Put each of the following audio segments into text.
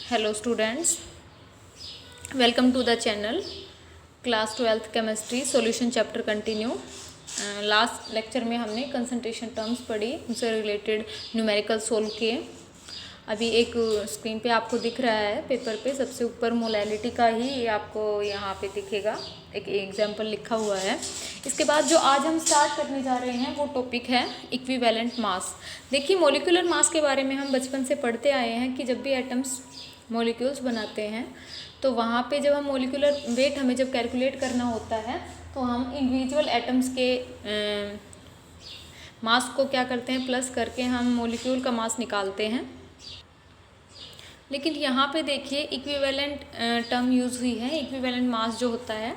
Hello students, welcome to the channel class 12th chemistry solution chapter continue. Last lecture में हमने concentration terms पढ़ी, उनसे related numerical solve किए. अभी एक स्क्रीन पे आपको दिख रहा है पेपर पे सबसे ऊपर मोलैलिटी का ही आपको यहाँ पे दिखेगा, एक एग्जाम्पल लिखा हुआ है. इसके बाद जो आज हम स्टार्ट करने जा रहे हैं वो टॉपिक है इक्विवेलेंट मास. देखिए मॉलिक्यूलर मास के बारे में हम बचपन से पढ़ते आए हैं कि जब भी एटम्स मॉलिक्यूल्स बनाते हैं तो वहाँ पे जब हम मॉलिक्यूलर वेट हमें जब कैलकुलेट करना होता है तो हम इंडिविजुअल एटम्स के मास को क्या करते हैं, प्लस करके हम मॉलिक्यूल का मास निकालते हैं. लेकिन यहाँ पे देखिए इक्विवेलेंट टर्म यूज़ हुई है. इक्विवेलेंट मास जो होता है,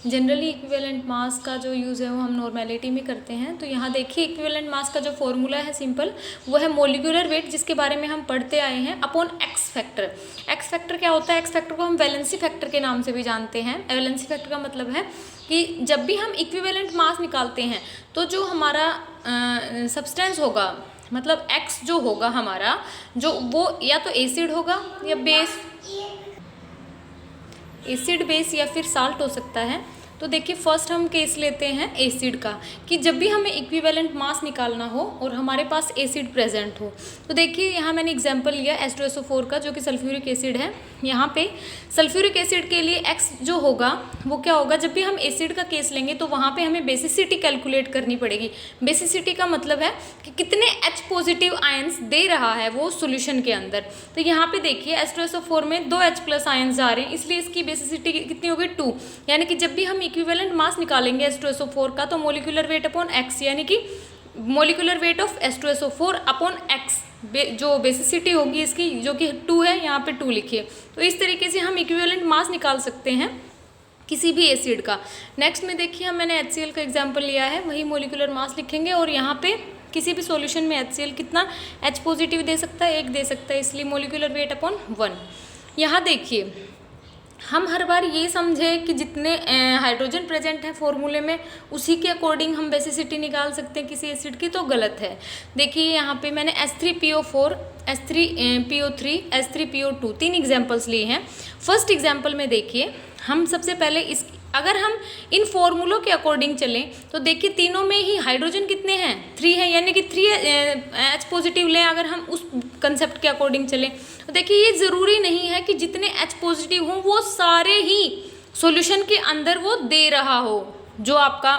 जनरली इक्विवेलेंट मास का जो यूज़ है वो हम नॉर्मेलिटी में करते हैं. तो यहाँ देखिए इक्विवेलेंट मास का जो फॉर्मूला है सिंपल, वो है मॉलिक्यूलर वेट, जिसके बारे में हम पढ़ते आए हैं, upon x factor. X factor क्या होता है? एक्स फैक्टर को हम वैलेंसी फैक्टर के नाम से भी जानते हैं. वैलेंसी फैक्टर का मतलब है कि जब भी हम इक्विवेलेंट मास निकालते हैं तो जो हमारा सब्सटेंस होगा, मतलब एक्स जो होगा हमारा, जो वो या तो एसिड होगा या बेस, एसिड बेस या फिर साल्ट हो सकता है. तो देखिए फर्स्ट हम केस लेते हैं एसिड का, कि जब भी हमें इक्विवेलेंट मास निकालना हो और हमारे पास एसिड प्रेजेंट हो. तो देखिए यहाँ मैंने एग्जांपल लिया H2SO4 का, जो कि सल्फ्यूरिक एसिड है. यहाँ पे सल्फ्यूरिक एसिड के लिए एक्स जो होगा वो क्या होगा, जब भी हम एसिड का केस लेंगे तो वहाँ पे हमें बेसिसिटी कैलकुलेट करनी पड़ेगी. बेसिसिटी का मतलब है कि कितने H पॉजिटिव आयंस दे रहा है वो सोल्यूशन के अंदर. तो यहाँ पे देखिए H2SO4 में 2 H प्लस आयंस आ रहे हैं, इसलिए इसकी बेसिसिटी कितनी होगी 2. यानी कि जब भी हम इक्विवेलेंट मास निकालेंगे H2SO4 का तो मोलिकुलर वेट अपॉन एक्स, यानी कि molecular weight of H2SO4 upon x, जो बेसिसिटी होगी इसकी जो कि 2 है, यहाँ पे 2 लिखिए. तो इस तरीके से हम इक्विवेलेंट मास निकाल सकते हैं किसी भी एसिड का. नेक्स्ट में देखिए मैंने HCl का एग्जांपल लिया है, वही मोलिकुलर मास लिखेंगे और यहाँ पे किसी भी सॉल्यूशन में HCl कितना H पॉजिटिव दे सकता है, 1 दे सकता है, इसलिए मोलिकुलर वेट अपॉन 1. यहाँ देखिए हम हर बार ये समझे कि जितने हाइड्रोजन प्रेजेंट है फॉर्मूले में उसी के अकॉर्डिंग हम बेसिसिटी निकाल सकते हैं किसी एसिड की, तो गलत है. देखिए यहाँ पे मैंने H3PO4, H3PO3, H3PO2 3 एग्जांपल्स लिए हैं. फर्स्ट एग्जांपल में देखिए हम सबसे पहले अगर हम इन फॉर्मूलों के अकॉर्डिंग चलें तो देखिए तीनों में ही हाइड्रोजन कितने हैं, 3 है, यानी कि 3 H पॉजिटिव लें. अगर हम उस कंसेप्ट के अकॉर्डिंग चलें तो देखिए ये ज़रूरी नहीं है कि जितने H पॉजिटिव हों वो सारे ही सॉल्यूशन के अंदर वो दे रहा हो. जो आपका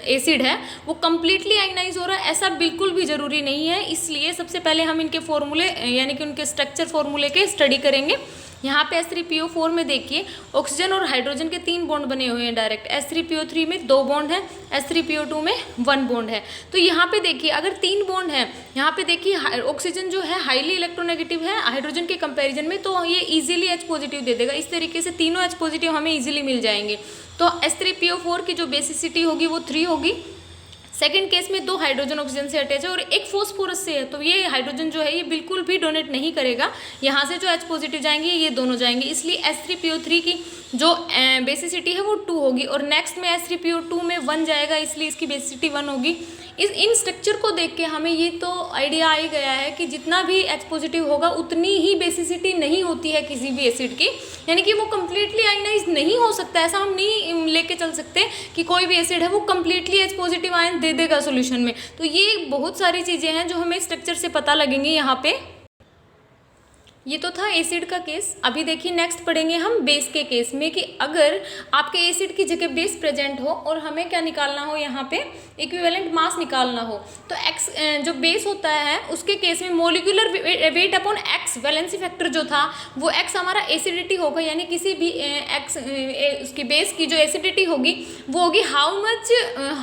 एसिड है वो कम्प्लीटली आयनाइज हो रहा है, ऐसा बिल्कुल भी ज़रूरी नहीं है. इसलिए सबसे पहले हम इनके फॉर्मूले यानी कि उनके स्ट्रक्चर फॉर्मूले के स्टडी करेंगे. यहाँ पे H3PO4 में देखिए ऑक्सीजन और हाइड्रोजन के 3 बॉन्ड बने हुए हैं डायरेक्ट. H3PO3 में 2 बॉन्ड है, H3PO2 में 1 बॉन्ड है. तो यहाँ पे देखिए अगर 3 बॉन्ड है, यहाँ पे देखिए ऑक्सीजन जो है हाईली इलेक्ट्रोनेगेटिव है हाइड्रोजन के कंपैरिजन में, तो ये इजीली H पॉजिटिव दे देगा. इस तरीके से तीनों H पॉजिटिव हमें इजीली मिल जाएंगे. तो H3PO4 की जो बेसिसिटी होगी वो 3 होगी. सेकेंड केस में 2 हाइड्रोजन ऑक्सीजन से अटैच है और 1 फॉस्फोरस से है, तो ये हाइड्रोजन जो है ये बिल्कुल भी डोनेट नहीं करेगा. यहाँ से जो H पॉजिटिव जाएंगे ये दोनों जाएंगे, इसलिए H3PO3 की जो बेसिसिटी है वो 2 होगी. और नेक्स्ट में H3PO2 में 1 जाएगा, इसलिए इसकी बेसिसिटी 1 होगी. इन स्ट्रक्चर को देख के हमें ये तो आइडिया आ ही गया है कि जितना भी H पॉजिटिव होगा उतनी ही बेसिसिटी नहीं होती है किसी भी एसिड की, यानी कि वो कम्प्लीटली आयनाइज नहीं हो सकता. ऐसा हम नहीं लेके चल सकते कि कोई भी एसिड है वो कम्प्लीटली H पॉजिटिव आयन दे देगा सॉल्यूशन में. तो ये बहुत सारी चीज़ें हैं जो हमें स्ट्रक्चर से पता लगेंगी यहाँ पे. ये तो था एसिड का केस. अभी देखिए नेक्स्ट पढ़ेंगे हम बेस के केस में, कि अगर आपके एसिड की जगह बेस प्रेजेंट हो और हमें क्या निकालना हो, यहाँ पे इक्विवेलेंट मास निकालना हो, तो एक्स जो बेस होता है उसके केस में molecular weight upon x, valency factor जो था वो एक्स हमारा एसिडिटी होगा, यानी किसी भी एक्स उसकी बेस की जो एसिडिटी होगी वो होगी how much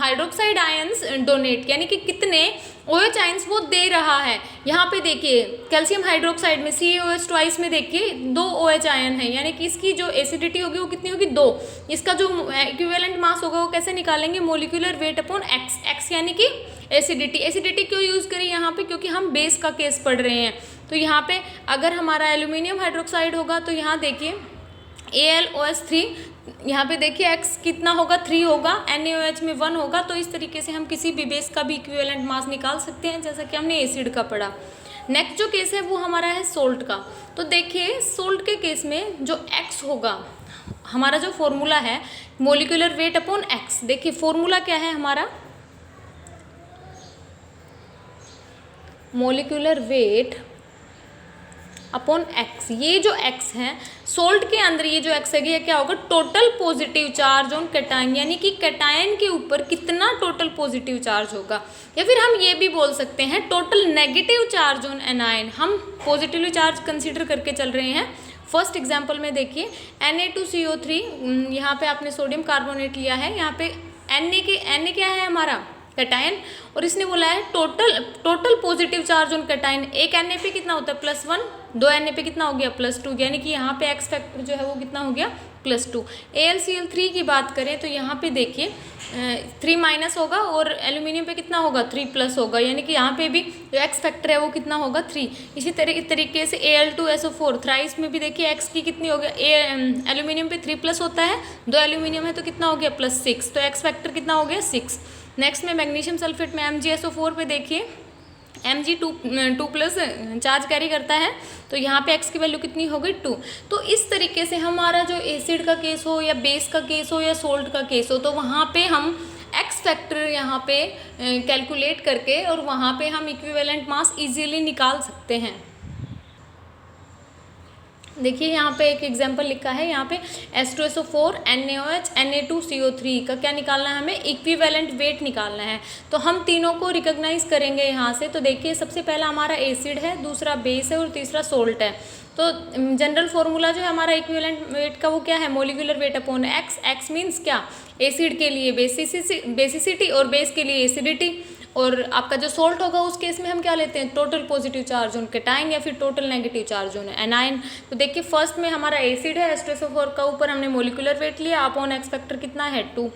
hydroxide ions donate, यानी कि कितने OH आयंस वो दे रहा है. यहाँ पे देखिए कैल्शियम हाइड्रोक्साइड में CaOH ट्वाइस में देखिए 2 OH आयन है, यानी कि इसकी जो एसिडिटी होगी वो कितनी होगी 2. इसका जो इक्विवेलेंट मास होगा वो कैसे निकालेंगे, molecular weight upon x. X यानी कि एसिडिटी. एसिडिटी क्यों यूज़ करी यहाँ पे, क्योंकि हम बेस का केस पढ़ रहे हैं. तो यहाँ पे अगर हमारा एल्यूमिनियम हाइड्रोक्साइड होगा तो यहाँ देखिए AlOH3, यहाँ पे देखिए x कितना होगा 3 होगा, NaOH में 1 होगा. तो इस तरीके से हम किसी भी बेस का भी इक्विवेलेंट मास निकाल सकते हैं, जैसा कि हमने एसिड का पढ़ा. नेक्स्ट जो केस है वो हमारा है सोल्ट का। तो देखिए सोल्ट के केस में जो x होगा, हमारा जो फॉर्मूला है मोलिकुलर वेट अपॉन x, देखिए फॉर्मूला क्या है हमारा, मोलिकुलर वेट अपॉन x। ये जो x है सोल्ट के अंदर, ये जो x है ये क्या होगा, total positive charge on cation, यानी कि कैटायन के ऊपर कितना टोटल पॉजिटिव चार्ज होगा, या फिर हम ये भी बोल सकते हैं total negative charge on anion. हम पॉजिटिवली चार्ज कंसीडर करके चल रहे हैं। फर्स्ट एग्जांपल में देखिए Na2CO3, यहाँ पे आपने सोडियम कार्बोनेट लिया है, यहाँ पे Na क्या है हमारा कैटायन, और इसने बोला है total positive charge on cation. एक Na पे कितना होता है +1, 2 Na पे कितना हो गया +2, यानी कि यहाँ पे एक्स फैक्टर जो है वो कितना हो गया +2। AlCl3 की बात करें तो यहाँ पे देखिए 3 माइनस होगा और एल्यूमिनियम पे कितना होगा 3+ होगा, यानी कि यहाँ पे भी जो एक्स फैक्टर है वो कितना होगा 3। इसी तरीके से Al2SO4 थ्राइस में भी देखिए एक्स की कितनी हो गया, एल्यूमिनियम पे 3+ होता है, 2 एल्यूमिनियम है तो कितना हो गया +6, तो एक्स फैक्टर कितना हो गया 6। नेक्स्ट में मैग्नीशियम सल्फेट में MgSO4 पे देखिए Mg2+ चार्ज कैरी करता है, तो यहाँ पे x की वैल्यू कितनी हो गई 2। तो इस तरीके से हमारा जो एसिड का केस हो या बेस का केस हो या सोल्ट का केस हो, तो वहाँ पे हम x फैक्टर यहाँ पे कैलकुलेट करके और वहाँ पे हम इक्विवेलेंट मास इजीली निकाल सकते हैं। देखिए यहाँ पे एक एग्जांपल लिखा है, यहाँ पे H2SO4 NaOH Na2CO3 का क्या निकालना है, हमें इक्विवेलेंट वेट निकालना है। तो हम तीनों को रिकॉग्नाइज करेंगे यहाँ से। तो देखिए सबसे पहला हमारा एसिड है, दूसरा बेस है और तीसरा सोल्ट है। तो जनरल फॉर्मूला जो है हमारा इक्विवेलेंट वेट का वो क्या है, molecular weight upon x means क्या, एसिड के लिए बेसिसिटी और बेस के लिए एसिडिटी, और आपका जो सोल्ट होगा उस केस में हम क्या लेते हैं, total positive charge on cation या फिर total negative charge on anion. तो देखिए फर्स्ट में हमारा एसिड है H2SO4 का, ऊपर हमने मोलिकुलर वेट लिया, अपॉन एक्स फैक्टर कितना है 2,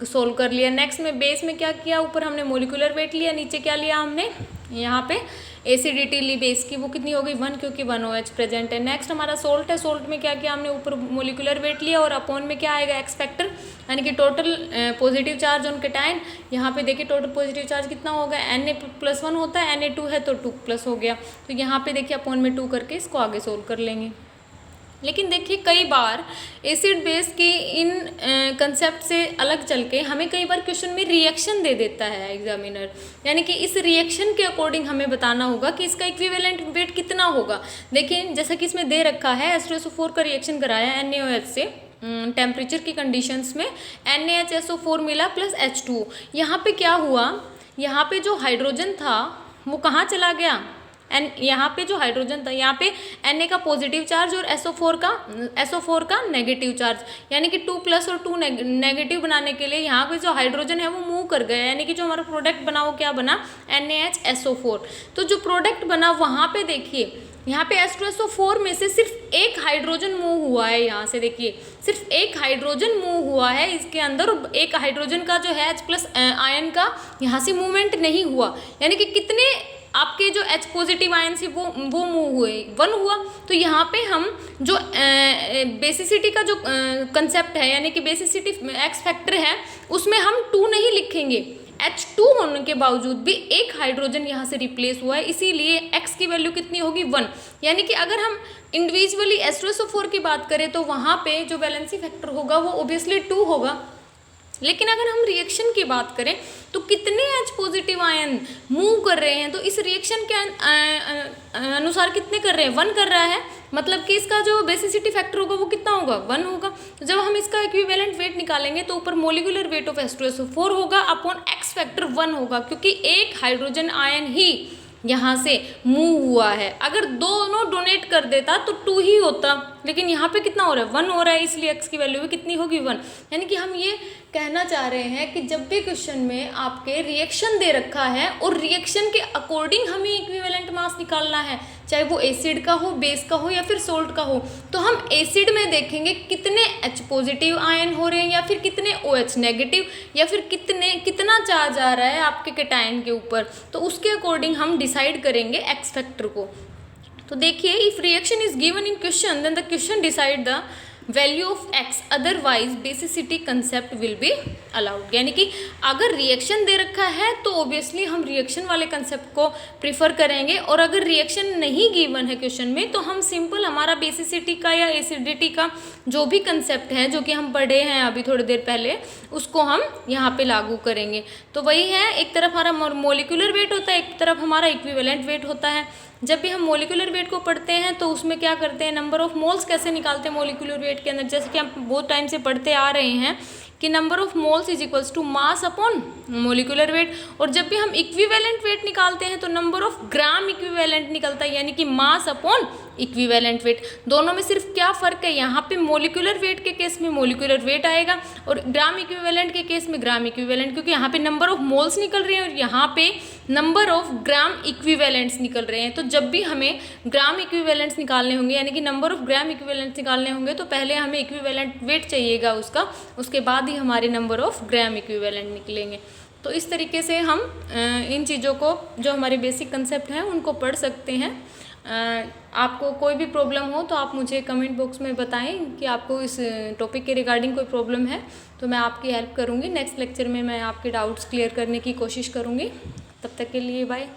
सोल्व कर लिया। नेक्स्ट में बेस में क्या किया, ऊपर हमने मोलिकुलर वेट लिया, नीचे क्या लिया हमने, यहाँ पे एसिडिटी ली बेस की, वो कितनी हो गई 1, क्योंकि 1 OH प्रेजेंट है। नेक्स्ट हमारा सोल्ट है, सोल्ट में क्या किया हमने, ऊपर मोलिकुलर वेट लिया और अपॉन में क्या आएगा एक्स फैक्टर, यानी कि total positive charge on cation. यहाँ पे देखिए टोटल पॉजिटिव चार्ज कितना होगा, Na+1 होता है, Na2 है तो 2+ हो गया। तो यहाँ पे देखिए अपॉन में 2 करके इसको आगे सोल्व कर लेंगे। लेकिन देखिए कई बार एसिड बेस की इन कंसेप्ट से अलग चल के हमें कई बार क्वेश्चन में रिएक्शन दे देता है एग्जामिनर, यानी कि इस रिएक्शन के अकॉर्डिंग हमें बताना होगा कि इसका इक्विवेलेंट वेट कितना होगा। देखिए जैसा कि इसमें दे रखा है H2SO4 का रिएक्शन कराया NaOH से टेम्परेचर की कंडीशंस में, NaHSO4 मिला प्लस H2। यहाँ पे क्या हुआ, यहाँ पे जो हाइड्रोजन था वो कहाँ चला गया, यहाँ पे जो हाइड्रोजन था यहाँ पे Na का पॉजिटिव चार्ज और SO4 का नेगेटिव चार्ज, यानी कि 2+ और 2 नेगेटिव बनाने के लिए यहाँ पे जो हाइड्रोजन है वो मूव कर गया, यानी कि जो हमारा प्रोडक्ट बना वो क्या बना, NaHSO4। तो जो प्रोडक्ट बना वहाँ पे देखिए यहाँ पे H2SO4 में से सिर्फ एक हाइड्रोजन मूव हुआ है, यहाँ से देखिए सिर्फ एक हाइड्रोजन मूव हुआ है इसके अंदर, और एक हाइड्रोजन का जो है H+ आयन का यहाँ से मूवमेंट नहीं हुआ, यानी कि कितने आपके जो H पॉजिटिव आयन से वो मूव हुए, 1 हुआ। तो यहाँ पे हम जो बेसिसिटी का जो कंसेप्ट है, यानी कि बेसिसिटी एक्स फैक्टर है, उसमें हम 2 नहीं लिखेंगे, H2 होने के बावजूद भी एक हाइड्रोजन यहाँ से रिप्लेस हुआ है, इसीलिए x की वैल्यू कितनी होगी 1। यानी कि अगर हम इंडिविजुअली H2SO4 की बात करें तो वहाँ पे जो वैलेंसी फैक्टर होगा वो ओबियसली 2 होगा, लेकिन अगर हम रिएक्शन की बात करें तो कितने H पॉजिटिव आयन मूव कर रहे हैं, तो इस रिएक्शन के अनुसार कितने कर रहे हैं, 1 कर रहा है, मतलब कि इसका जो बेसिसिटी फैक्टर होगा वो कितना होगा 1 होगा। तो जब हम इसका इक्विवेलेंट वेट निकालेंगे तो ऊपर मोलिकुलर वेट ऑफ H2SO4 होगा अपॉन एक्स फैक्टर 1 होगा, क्योंकि एक हाइड्रोजन आयन ही यहाँ से मूव हुआ है। अगर दोनों डोनेट कर देता तो 2 ही होता, लेकिन यहाँ पे कितना हो रहा है 1 हो रहा है, इसलिए x की वैल्यू भी कितनी होगी 1। यानी कि हम ये कहना चाह रहे हैं कि जब भी क्वेश्चन में आपके रिएक्शन दे रखा है और रिएक्शन के अकॉर्डिंग हमें इक्विवेलेंट मास निकालना है, चाहे वो एसिड का हो, बेस का हो या फिर सोल्ट का हो, तो हम एसिड में देखेंगे कितने H पॉजिटिव आयन हो रहे हैं या फिर कितने OH नेगेटिव, या फिर कितना चार्ज आ रहा है आपके कैटायन के ऊपर, तो उसके अकॉर्डिंग हम डिसाइड करेंगे एक्स फैक्टर को। तो देखिए if reaction is given in question then the question decide the value of x, otherwise basicity concept will be allowed. यानी कि अगर रिएक्शन दे रखा है तो ऑब्वियसली हम रिएक्शन वाले कंसेप्ट को प्रिफर करेंगे, और अगर रिएक्शन नहीं गिवन है क्वेश्चन में तो हम सिंपल हमारा बेसिसिटी का या एसिडिटी का जो भी कंसेप्ट है जो कि हम पढ़े हैं अभी थोड़ी देर पहले, उसको हम यहाँ पे लागू करेंगे। तो वही है, एक तरफ हमारा मोलिकुलर वेट होता है, एक तरफ हमारा इक्विवेलेंट वेट होता है। जब भी हम मोलिकुलर वेट को पढ़ते हैं तो उसमें क्या करते हैं, नंबर ऑफ मोल्स कैसे निकालते हैं मोलिकुलर वेट के अंदर, जैसे कि हम बहुत टाइम से पढ़ते आ रहे हैं कि number of moles is equals to mass upon molecular weight. और जब भी हम इक्विवेलेंट वेट निकालते हैं तो नंबर ऑफ ग्राम इक्विवेलेंट निकलता है, यानी कि मास अपॉन इक्विवेलेंट वेट। दोनों में सिर्फ क्या फ़र्क है, यहाँ पे मोलिकुलर वेट के केस में मोलिकुलर वेट आएगा और ग्राम इक्विवेलेंट के केस में ग्राम इक्विवेलेंट, क्योंकि यहाँ पे नंबर ऑफ मोल्स निकल रहे हैं और यहाँ पे नंबर ऑफ ग्राम इक्विवेलेंट्स निकल रहे हैं। तो जब भी हमें ग्राम इक्विवेलेंट्स निकालने होंगे, यानी कि नंबर ऑफ ग्राम इक्विवेलेंट्स निकालने होंगे, तो पहले हमें इक्विवेलेंट वेट चाहिएगा उसका, उसके बाद ही हमारे नंबर ऑफ ग्राम इक्विवेलेंट निकलेंगे। तो इस तरीके से हम इन चीज़ों को, जो हमारे बेसिक कंसेप्ट हैं, उनको पढ़ सकते हैं। आपको कोई भी प्रॉब्लम हो तो आप मुझे कमेंट बॉक्स में बताएं कि आपको इस टॉपिक के रिगार्डिंग कोई प्रॉब्लम है, तो मैं आपकी हेल्प करूंगी। नेक्स्ट लेक्चर में मैं आपके डाउट्स क्लियर करने की कोशिश करूंगी। तब तक के लिए बाय।